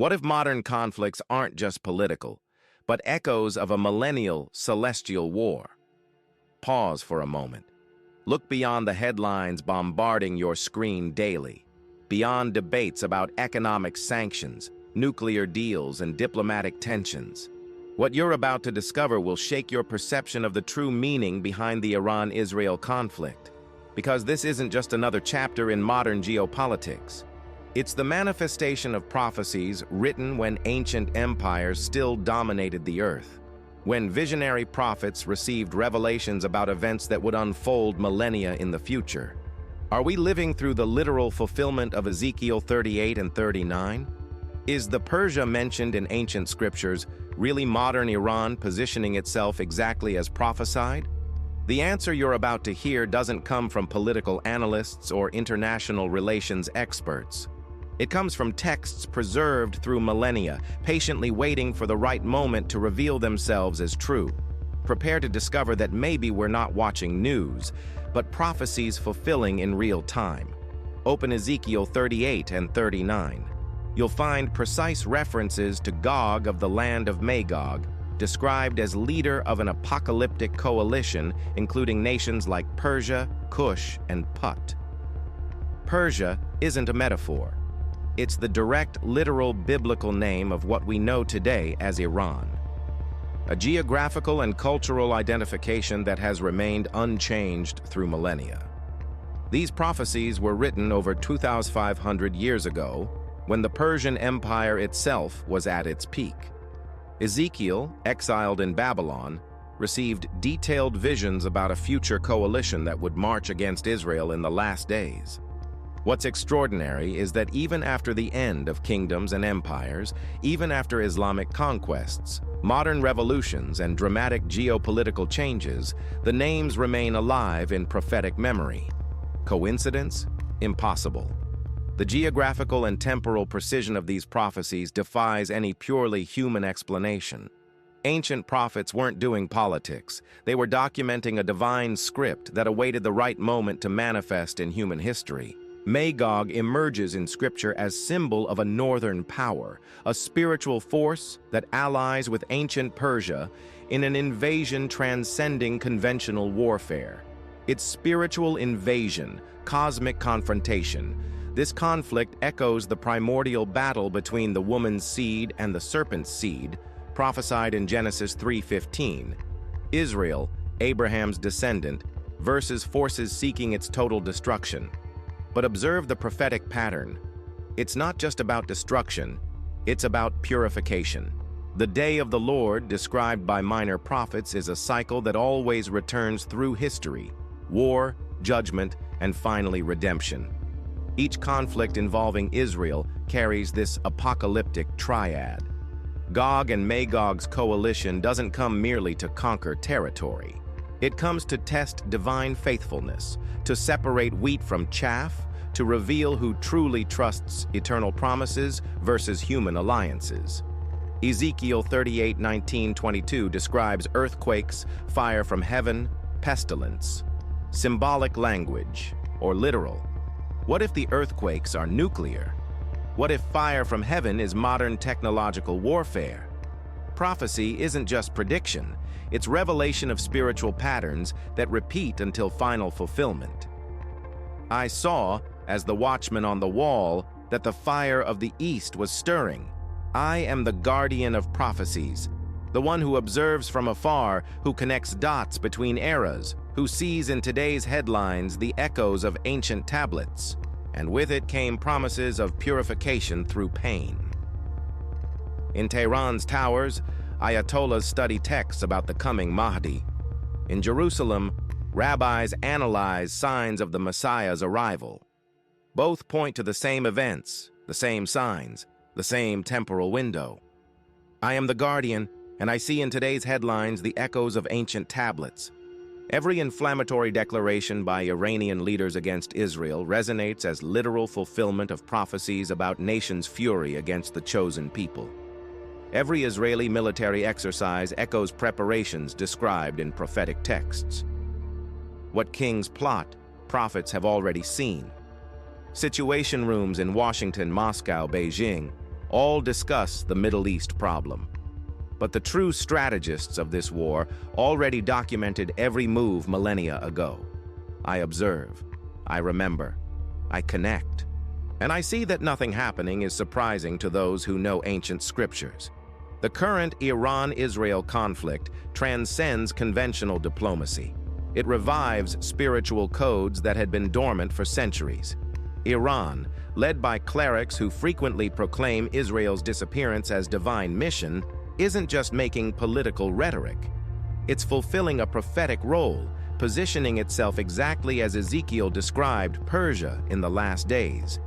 What if modern conflicts aren't just political, but echoes of a millennial celestial war? Pause for a moment. Look beyond the headlines bombarding your screen daily, beyond debates about economic sanctions, nuclear deals, and diplomatic tensions. What you're about to discover will shake your perception of the true meaning behind the Iran-Israel conflict, because this isn't just another chapter in modern geopolitics. It's the manifestation of prophecies written when ancient empires still dominated the earth, when visionary prophets received revelations about events that would unfold millennia in the future. Are we living through the literal fulfillment of Ezekiel 38 and 39? Is the Persia mentioned in ancient scriptures really modern Iran positioning itself exactly as prophesied? The answer you're about to hear doesn't come from political analysts or international relations experts. It comes from texts preserved through millennia, patiently waiting for the right moment to reveal themselves as true. Prepare to discover that maybe we're not watching news, but prophecies fulfilling in real time. Open Ezekiel 38 and 39. You'll find precise references to Gog of the land of Magog, described as leader of an apocalyptic coalition including nations like Persia, Cush, and Put. Persia isn't a metaphor. It's the direct, literal biblical name of what we know today as Iran. A geographical and cultural identification that has remained unchanged through millennia. These prophecies were written over 2,500 years ago, when the Persian Empire itself was at its peak. Ezekiel, exiled in Babylon, received detailed visions about a future coalition that would march against Israel in the last days. What's extraordinary is that even after the end of kingdoms and empires, even after Islamic conquests, modern revolutions, and dramatic geopolitical changes, the names remain alive in prophetic memory. Coincidence? Impossible. The geographical and temporal precision of these prophecies defies any purely human explanation. Ancient prophets weren't doing politics. They were documenting a divine script that awaited the right moment to manifest in human history. Magog emerges in Scripture as symbol of a northern power, a spiritual force that allies with ancient Persia in an invasion transcending conventional warfare. It's spiritual invasion, cosmic confrontation. This conflict echoes the primordial battle between the woman's seed and the serpent's seed, prophesied in Genesis 3:15. Israel, Abraham's descendant, versus forces seeking its total destruction. But observe the prophetic pattern. It's not just about destruction, it's about purification. The day of the Lord, described by minor prophets, is a cycle that always returns through history: war, judgment, and finally redemption. Each conflict involving Israel carries this apocalyptic triad. Gog and Magog's coalition doesn't come merely to conquer territory. It comes to test divine faithfulness, to separate wheat from chaff, to reveal who truly trusts eternal promises versus human alliances. Ezekiel 38:19-22 describes earthquakes, fire from heaven, pestilence. Symbolic language, or literal. What if the earthquakes are nuclear? What if fire from heaven is modern technological warfare? Prophecy isn't just prediction, it's revelation of spiritual patterns that repeat until final fulfillment. I saw, as the watchman on the wall, that the fire of the east was stirring. I am the guardian of prophecies, the one who observes from afar, who connects dots between eras, who sees in today's headlines the echoes of ancient tablets, and with it came promises of purification through pain. In Tehran's towers, Ayatollahs study texts about the coming Mahdi. In Jerusalem, rabbis analyze signs of the Messiah's arrival. Both point to the same events, the same signs, the same temporal window. I am the guardian, and I see in today's headlines the echoes of ancient tablets. Every inflammatory declaration by Iranian leaders against Israel resonates as literal fulfillment of prophecies about nations' fury against the chosen people. Every Israeli military exercise echoes preparations described in prophetic texts. What kings plot, prophets have already seen. Situation rooms in Washington, Moscow, Beijing, all discuss the Middle East problem. But the true strategists of this war already documented every move millennia ago. I observe, I remember, I connect, and I see that nothing happening is surprising to those who know ancient scriptures. The current Iran-Israel conflict transcends conventional diplomacy. It revives spiritual codes that had been dormant for centuries. Iran, led by clerics who frequently proclaim Israel's disappearance as divine mission, isn't just making political rhetoric. It's fulfilling a prophetic role, positioning itself exactly as Ezekiel described Persia in the last days.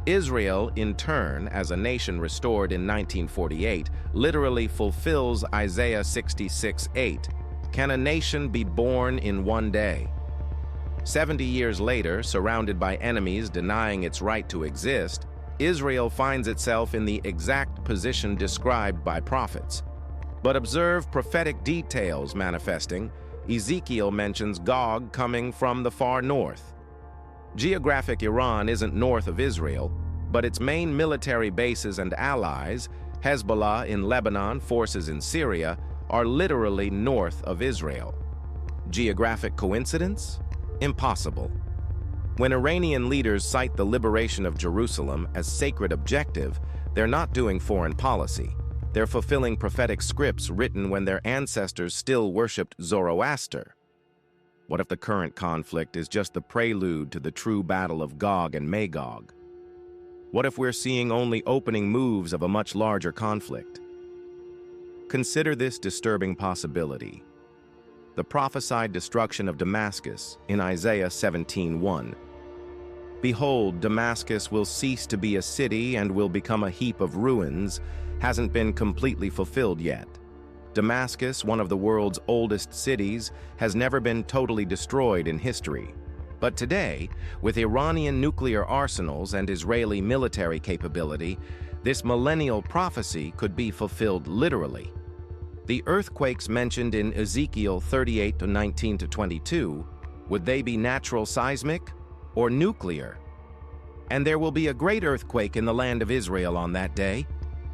Israel, in turn, as a nation restored in 1948, literally fulfills Isaiah 66:8. Can a nation be born in one day? 70 years later, surrounded by enemies denying its right to exist, Israel finds itself in the exact position described by prophets. But observe prophetic details manifesting. Ezekiel mentions Gog coming from the far north. Geographic Iran isn't north of Israel, but its main military bases and allies, Hezbollah in Lebanon, forces in Syria, are literally north of Israel. Geographic coincidence? Impossible. When Iranian leaders cite the liberation of Jerusalem as sacred objective, they're not doing foreign policy. They're fulfilling prophetic scripts written when their ancestors still worshipped Zoroaster. What if the current conflict is just the prelude to the true battle of Gog and Magog? What if we're seeing only opening moves of a much larger conflict? Consider this disturbing possibility. The prophesied destruction of Damascus in Isaiah 17:1. Behold, Damascus will cease to be a city and will become a heap of ruins, hasn't been completely fulfilled yet. Damascus, one of the world's oldest cities, has never been totally destroyed in history. But today, with Iranian nuclear arsenals and Israeli military capability, this millennial prophecy could be fulfilled literally. The earthquakes mentioned in Ezekiel 38:19-22, would they be natural seismic or nuclear? And there will be a great earthquake in the land of Israel on that day,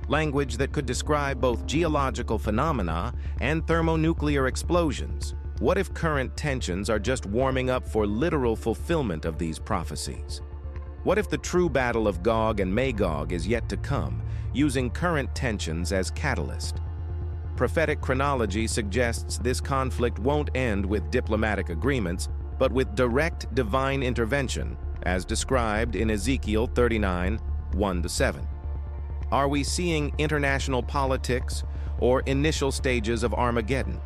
language that could describe both geological phenomena and thermonuclear explosions. What if current tensions are just warming up for literal fulfillment of these prophecies? What if the true battle of Gog and Magog is yet to come, using current tensions as catalyst? Prophetic chronology suggests this conflict won't end with diplomatic agreements, but with direct divine intervention, as described in Ezekiel 39:1-7. Are we seeing international politics or initial stages of Armageddon?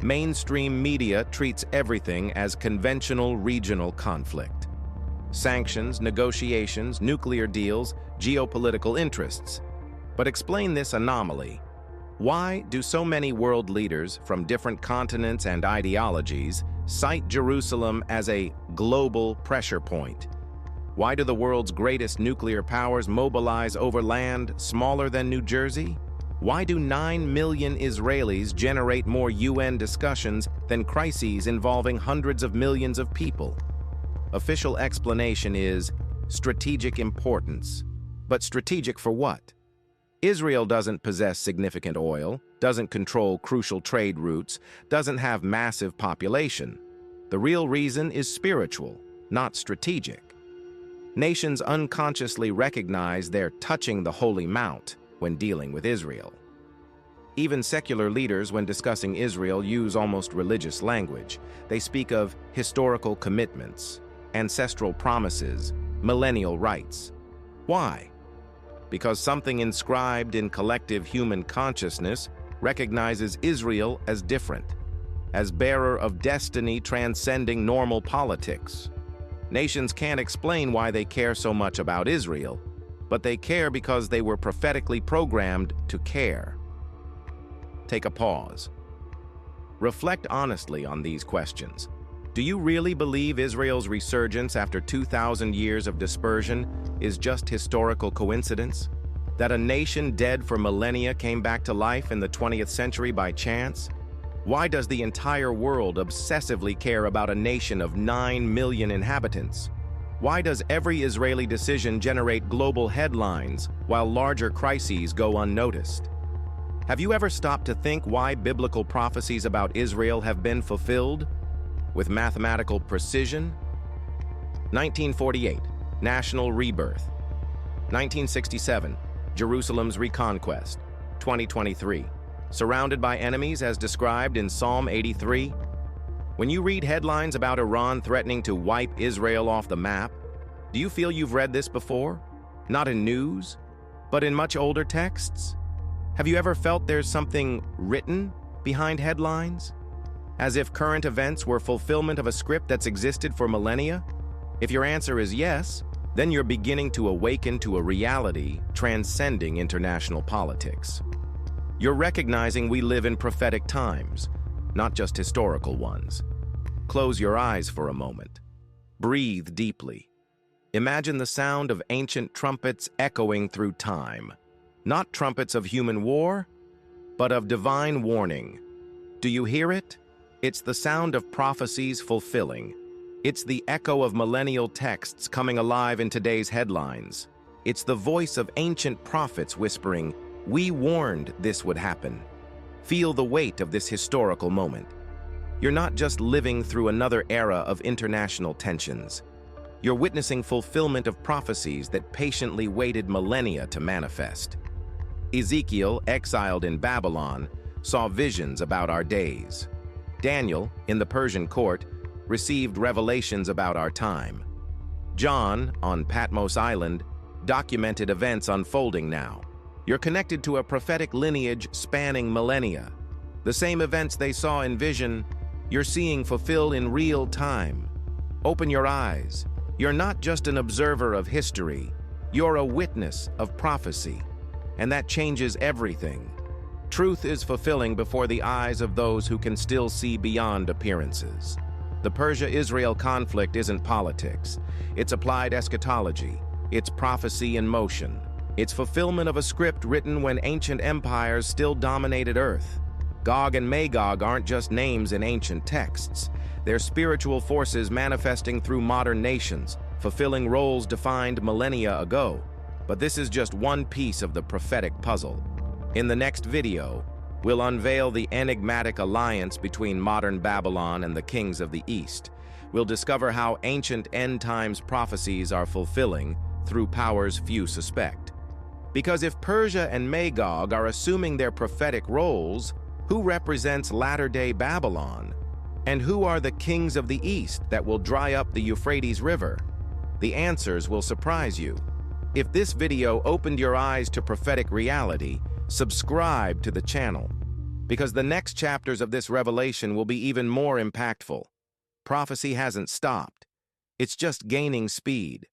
Mainstream media treats everything as conventional regional conflict. Sanctions, negotiations, nuclear deals, geopolitical interests. But explain this anomaly. Why do so many world leaders from different continents and ideologies cite Jerusalem as a global pressure point? Why do the world's greatest nuclear powers mobilize over land smaller than New Jersey? Why do 9 million Israelis generate more UN discussions than crises involving hundreds of millions of people? Official explanation is strategic importance. But strategic for what? Israel doesn't possess significant oil, doesn't control crucial trade routes, doesn't have massive population. The real reason is spiritual, not strategic. Nations unconsciously recognize they're touching the Holy Mount when dealing with Israel. Even secular leaders, when discussing Israel, use almost religious language. They speak of historical commitments, ancestral promises, millennial rights. Why? Because something inscribed in collective human consciousness recognizes Israel as different, as bearer of destiny transcending normal politics. Nations can't explain why they care so much about Israel, but they care because they were prophetically programmed to care. Take a pause. Reflect honestly on these questions. Do you really believe Israel's resurgence after 2,000 years of dispersion is just historical coincidence? That a nation dead for millennia came back to life in the 20th century by chance? Why does the entire world obsessively care about a nation of 9 million inhabitants? Why does every Israeli decision generate global headlines while larger crises go unnoticed? Have you ever stopped to think why biblical prophecies about Israel have been fulfilled with mathematical precision? 1948, National Rebirth. 1967, Jerusalem's Reconquest. 2023, surrounded by enemies as described in Psalm 83. When you read headlines about Iran threatening to wipe Israel off the map, do you feel you've read this before? Not in news, but in much older texts? Have you ever felt there's something written behind headlines? As if current events were fulfillment of a script that's existed for millennia? If your answer is yes, then you're beginning to awaken to a reality transcending international politics. You're recognizing we live in prophetic times, not just historical ones. Close your eyes for a moment. Breathe deeply. Imagine the sound of ancient trumpets echoing through time. Not trumpets of human war, but of divine warning. Do you hear it? It's the sound of prophecies fulfilling. It's the echo of millennial texts coming alive in today's headlines. It's the voice of ancient prophets whispering, "We warned this would happen." Feel the weight of this historical moment. You're not just living through another era of international tensions. You're witnessing fulfillment of prophecies that patiently waited millennia to manifest. Ezekiel, exiled in Babylon, saw visions about our days. Daniel, in the Persian court, received revelations about our time. John, on Patmos Island, documented events unfolding now. You're connected to a prophetic lineage spanning millennia. The same events they saw in vision, you're seeing fulfilled in real time. Open your eyes. You're not just an observer of history, you're a witness of prophecy. And that changes everything. Truth is fulfilling before the eyes of those who can still see beyond appearances. The Persia-Israel conflict isn't politics. It's applied eschatology. It's prophecy in motion. It's fulfillment of a script written when ancient empires still dominated Earth. Gog and Magog aren't just names in ancient texts. They're spiritual forces manifesting through modern nations, fulfilling roles defined millennia ago. But this is just one piece of the prophetic puzzle. In the next video, we'll unveil the enigmatic alliance between modern Babylon and the kings of the East. We'll discover how ancient end times prophecies are fulfilling through powers few suspect. Because if Persia and Magog are assuming their prophetic roles, who represents latter-day Babylon? And who are the kings of the East that will dry up the Euphrates River? The answers will surprise you. If this video opened your eyes to prophetic reality, subscribe to the channel, because the next chapters of this revelation will be even more impactful. Prophecy hasn't stopped. It's just gaining speed.